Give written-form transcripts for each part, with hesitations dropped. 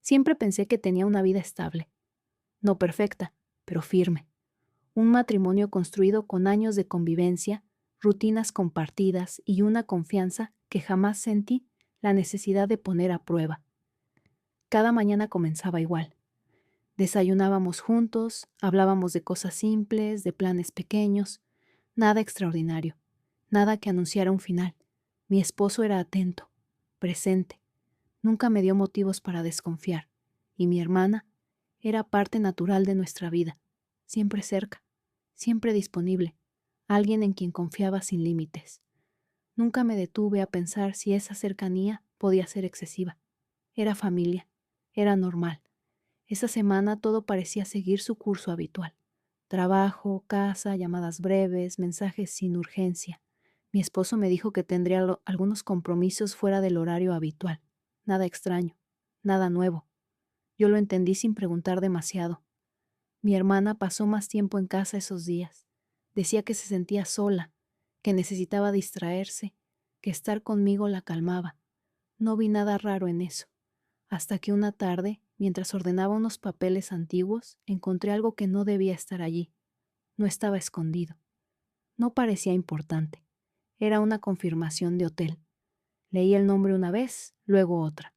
Siempre pensé que tenía una vida estable. No perfecta, pero firme. Un matrimonio construido con años de convivencia, rutinas compartidas y una confianza que jamás sentí la necesidad de poner a prueba. Cada mañana comenzaba igual. Desayunábamos juntos, hablábamos de cosas simples, de planes pequeños, nada extraordinario, nada que anunciara un final. Mi esposo era atento, presente, nunca me dio motivos para desconfiar, y mi hermana era parte natural de nuestra vida, siempre cerca, siempre disponible, alguien en quien confiaba sin límites. Nunca me detuve a pensar si esa cercanía podía ser excesiva. Era familia, era normal. Esa semana todo parecía seguir su curso habitual. Trabajo, casa, llamadas breves, mensajes sin urgencia. Mi esposo me dijo que tendría algunos compromisos fuera del horario habitual. Nada extraño, nada nuevo. Yo lo entendí sin preguntar demasiado. Mi hermana pasó más tiempo en casa esos días. Decía que se sentía sola, que necesitaba distraerse, que estar conmigo la calmaba. No vi nada raro en eso, hasta que una tarde, mientras ordenaba unos papeles antiguos, encontré algo que no debía estar allí. No estaba escondido. No parecía importante. Era una confirmación de hotel. Leí el nombre una vez, luego otra.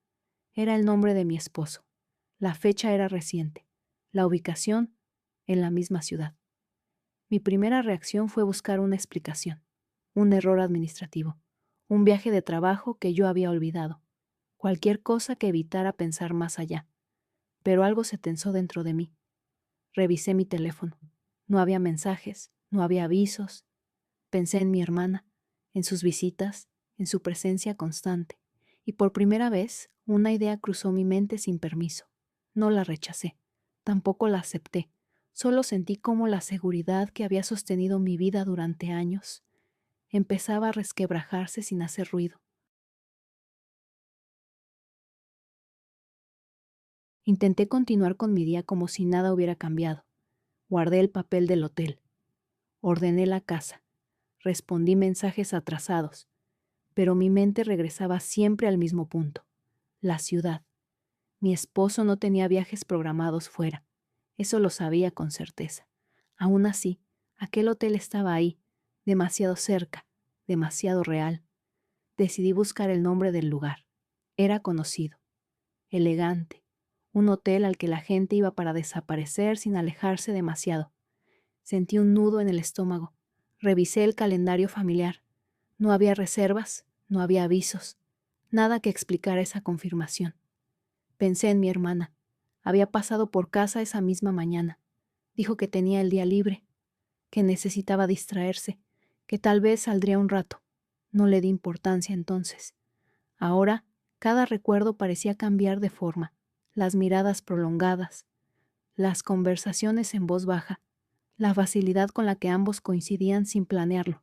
Era el nombre de mi esposo. La fecha era reciente. La ubicación, en la misma ciudad. Mi primera reacción fue buscar una explicación. Un error administrativo. Un viaje de trabajo que yo había olvidado. Cualquier cosa que evitara pensar más allá. Pero algo se tensó dentro de mí. Revisé mi teléfono. No había mensajes, no había avisos. Pensé en mi hermana, en sus visitas, en su presencia constante. Y por primera vez, una idea cruzó mi mente sin permiso. No la rechacé, tampoco la acepté. Solo sentí cómo la seguridad que había sostenido mi vida durante años empezaba a resquebrajarse sin hacer ruido. Intenté continuar con mi día como si nada hubiera cambiado. Guardé el papel del hotel. Ordené la casa. Respondí mensajes atrasados. Pero mi mente regresaba siempre al mismo punto. La ciudad. Mi esposo no tenía viajes programados fuera. Eso lo sabía con certeza. Aún así, aquel hotel estaba ahí, demasiado cerca, demasiado real. Decidí buscar el nombre del lugar. Era conocido, elegante, un hotel al que la gente iba para desaparecer sin alejarse demasiado. Sentí un nudo en el estómago. Revisé el calendario familiar. No había reservas, no había avisos, nada que explicara esa confirmación. Pensé en mi hermana. Había pasado por casa esa misma mañana. Dijo que tenía el día libre, que necesitaba distraerse, que tal vez saldría un rato. No le di importancia entonces. Ahora, cada recuerdo parecía cambiar de forma. Las miradas prolongadas, las conversaciones en voz baja, la facilidad con la que ambos coincidían sin planearlo.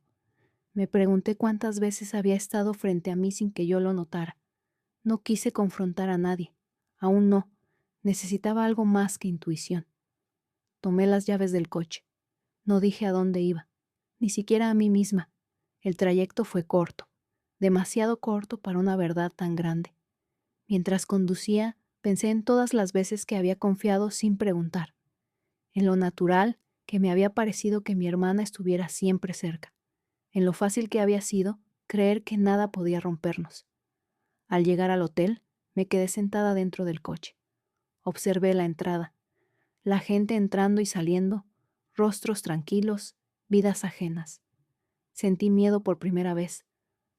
Me pregunté cuántas veces había estado frente a mí sin que yo lo notara. No quise confrontar a nadie. Aún no. Necesitaba algo más que intuición. Tomé las llaves del coche. No dije a dónde iba, ni siquiera a mí misma. El trayecto fue corto, demasiado corto para una verdad tan grande. Mientras conducía, pensé en todas las veces que había confiado sin preguntar, en lo natural que me había parecido que mi hermana estuviera siempre cerca, en lo fácil que había sido creer que nada podía rompernos. Al llegar al hotel, me quedé sentada dentro del coche. Observé la entrada, la gente entrando y saliendo, rostros tranquilos, vidas ajenas. Sentí miedo por primera vez,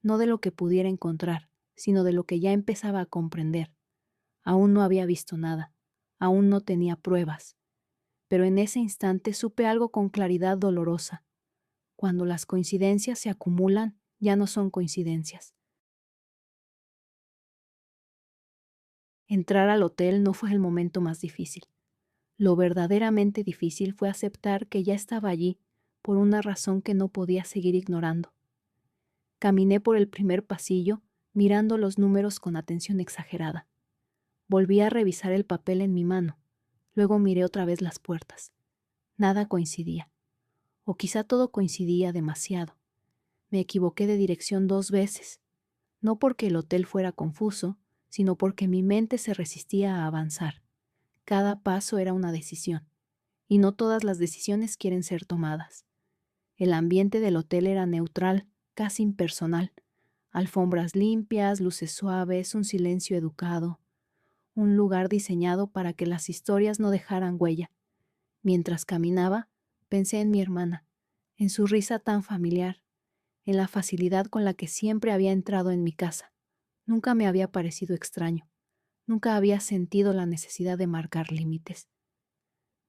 no de lo que pudiera encontrar, sino de lo que ya empezaba a comprender. Aún no había visto nada, aún no tenía pruebas, pero en ese instante supe algo con claridad dolorosa. Cuando las coincidencias se acumulan, ya no son coincidencias. Entrar al hotel no fue el momento más difícil. Lo verdaderamente difícil fue aceptar que ya estaba allí por una razón que no podía seguir ignorando. Caminé por el primer pasillo, mirando los números con atención exagerada. Volví a revisar el papel en mi mano. Luego miré otra vez las puertas. Nada coincidía. O quizá todo coincidía demasiado. Me equivoqué de dirección 2 veces. No porque el hotel fuera confuso, sino porque mi mente se resistía a avanzar. Cada paso era una decisión, y no todas las decisiones quieren ser tomadas. El ambiente del hotel era neutral, casi impersonal. Alfombras limpias, luces suaves, un silencio educado. Un lugar diseñado para que las historias no dejaran huella. Mientras caminaba, pensé en mi hermana, en su risa tan familiar, en la facilidad con la que siempre había entrado en mi casa. Nunca me había parecido extraño. Nunca había sentido la necesidad de marcar límites.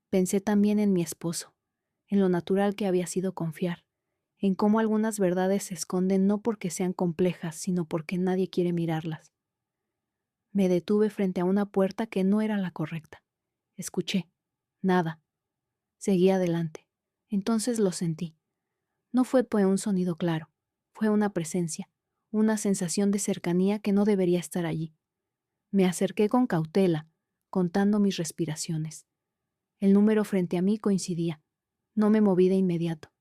Pensé también en mi esposo, en lo natural que había sido confiar, en cómo algunas verdades se esconden no porque sean complejas, sino porque nadie quiere mirarlas. Me detuve frente a una puerta que no era la correcta. Escuché. Nada. Seguí adelante. Entonces lo sentí. No fue un sonido claro. Fue una presencia, una sensación de cercanía que no debería estar allí. Me acerqué con cautela, contando mis respiraciones. El número frente a mí coincidía. No me moví de inmediato.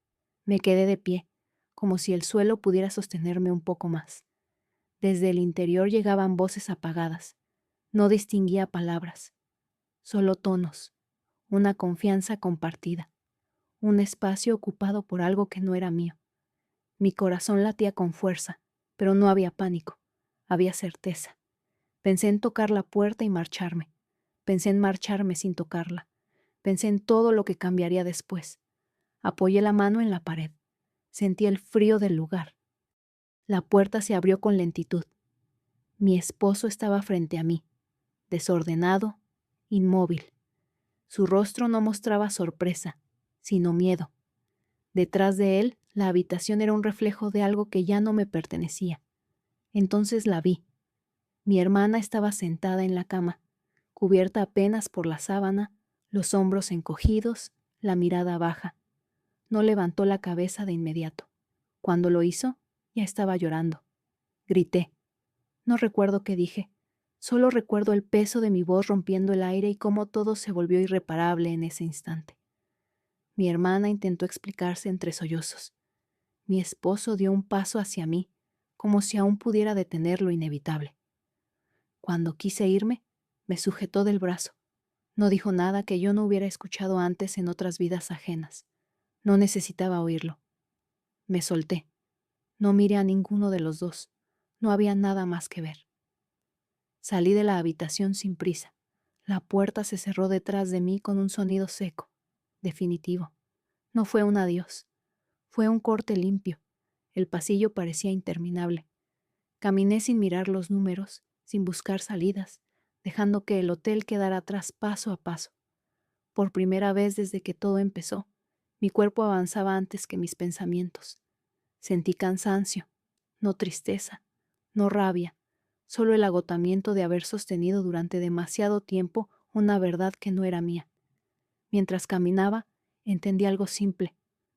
Me quedé de pie, como si el suelo pudiera sostenerme un poco más. Desde el interior llegaban voces apagadas. No distinguía palabras, solo tonos, una confianza compartida, un espacio ocupado por algo que no era mío. Mi corazón latía con fuerza, pero no había pánico, había certeza. Pensé en tocar la puerta y marcharme. Pensé en marcharme sin tocarla. Pensé en todo lo que cambiaría después. Apoyé la mano en la pared. Sentí el frío del lugar. La puerta se abrió con lentitud. Mi esposo estaba frente a mí, desordenado, inmóvil. Su rostro no mostraba sorpresa, sino miedo. Detrás de él, la habitación era un reflejo de algo que ya no me pertenecía. Entonces la vi. Mi hermana estaba sentada en la cama, cubierta apenas por la sábana, los hombros encogidos, la mirada baja. No levantó la cabeza de inmediato. Cuando lo hizo, ya estaba llorando. Grité. No recuerdo qué dije. Solo recuerdo el peso de mi voz rompiendo el aire y cómo todo se volvió irreparable en ese instante. Mi hermana intentó explicarse entre sollozos. Mi esposo dio un paso hacia mí, como si aún pudiera detener lo inevitable. Cuando quise irme, me sujetó del brazo. No dijo nada que yo no hubiera escuchado antes en otras vidas ajenas. No necesitaba oírlo. Me solté. No miré a ninguno de los dos. No había nada más que ver. Salí de la habitación sin prisa. La puerta se cerró detrás de mí con un sonido seco, definitivo. No fue un adiós. Fue un corte limpio. El pasillo parecía interminable. Caminé sin mirar los números, sin buscar salidas, dejando que el hotel quedara atrás paso a paso. Por primera vez desde que todo empezó, mi cuerpo avanzaba antes que mis pensamientos. Sentí cansancio, no tristeza, no rabia, solo el agotamiento de haber sostenido durante demasiado tiempo una verdad que no era mía. Mientras caminaba, entendí algo simple.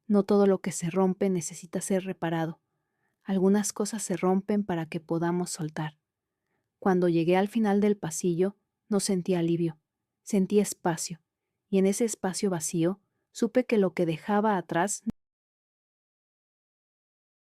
No todo lo que se rompe necesita ser reparado. Algunas cosas se rompen para que podamos soltar. Cuando llegué al final del pasillo, no sentí alivio, sentí espacio, y en ese espacio vacío, supe que lo que dejaba atrás